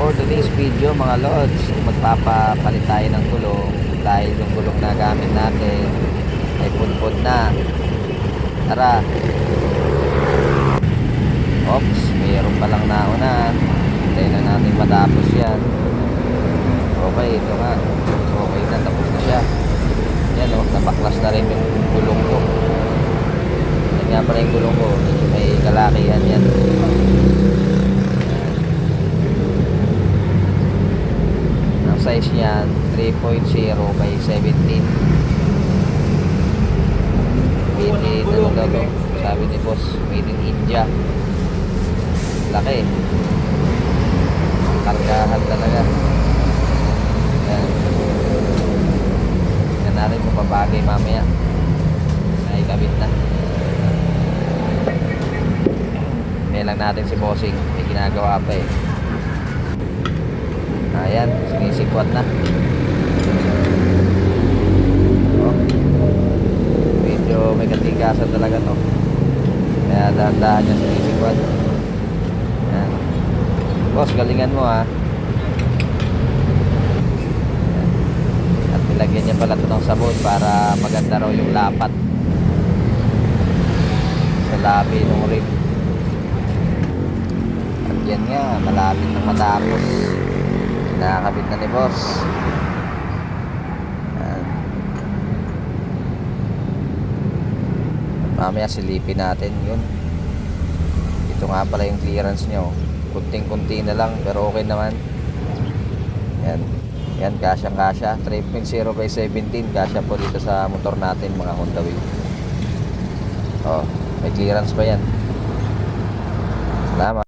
For today's video mga lods, magpapapalit tayo ng gulong dahil yung gulong na gamit natin ay pudpud na. Tara. Oops, mayroon palang nauna. Hintayin lang natin matapos yan. Okay, ito nga. Okay na, tapos na siya. Yan o, napaklas na rin yung gulong ko. Yan nga pala yung gulong ko, medyo may kalakihan yan. Ang size niyan 3.0 by 17. Made in, ano daw to? Sabi ni boss, made in India. Laki. Kargahan talaga. Yan. Yan natin kung babagay mamaya. Ay kabit na. May lang natin si bossing. May ginagawa pa eh. Ayan, sinisikwat na. Oh. Medyo may katigasan talaga to. Kaya dahan-dahan niya sinisikwat. Ayan. Boss, galingan mo ha. Ayan. At nilagyan niya pala ito ng sabon para maganda raw yung lapat sa labi ng rim. At yan nga, malapit ng matapos. Nakakabit na ni boss. Ayan. At mamaya silipin natin yun. Ito nga pala yung clearance nyo. Kunting-kunti na lang pero okay naman. Yan. Yan, kasya-kasya. 3.0 by 17. Kasya po dito sa motor natin mga Honda Wave. Oh, may clearance pa yan. Salamat.